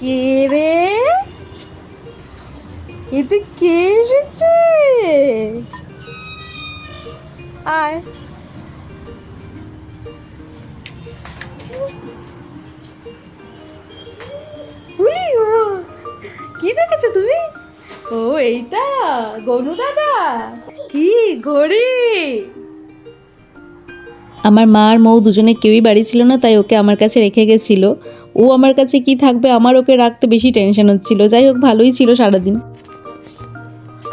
কে রে? এতে কে এসেছে? আয়। উলি ও, কি দেখেছো তুমি? ও এইটা গনু দাদা। কি ঘড়ি? আমার মা আর মৌ দুজনে কেউই বাড়ি ছিল না, তাই ওকে আমার কাছে রেখে গেছিল। ও আমার কাছে কি থাকবে, আমার ওকে রাখতে বেশি টেনশন হচ্ছিল। যাই হোক, ভালোই ছিল সারাদিন।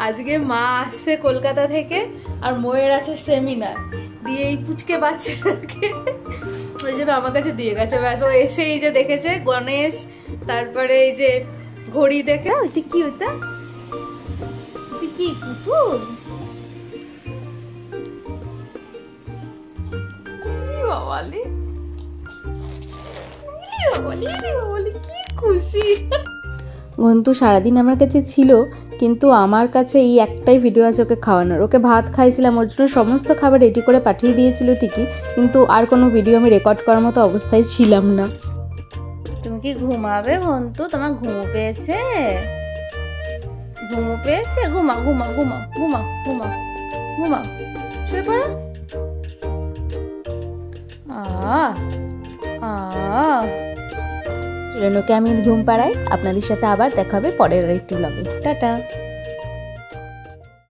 আজকে মা আসছে কলকাতা থেকে, আর ময়ের আছে সেমিনার, দিয়ে এই পুচকে বাচ্চাটাকে ওই জন্য আমার কাছে দিয়ে গেছে। ব্যাস ও এসে এই যে দেখেছে গণেশ, তারপরে এই যে ঘড়ি দেখে। ওইটা কি? ওটা কি পুতুল? বাবালি, কি খুশি! গন্তু সারাদিন আমার কাছে ছিল, কিন্তু আমার কাছে এই একটাই ভিডিও আছে ওকে খাওয়ানোর। ওকে ভাত খাইছিলাম, ওর জন্য সমস্ত খাবার রেডি করে পাঠিয়ে দিয়েছিল ঠিকই, কিন্তু আর কোনো ভিডিও আমি রেকর্ড করার মতো অবস্থায় ছিলাম না। তুমি কি ঘুমাবে গন্তু? তোমার ঘুম পেয়েছে? ঘুম পেয়েছে? ঘুমা ঘুমা ঘুমা ঘুমা ঘুমা ঘুমা, শুয়ে পড়ো। চলুন ওকে আমি ঘুম পাড়াই। আপনাদের সাথে আবার দেখা হবে পরের আরেকটি ব্লগে। টাটা।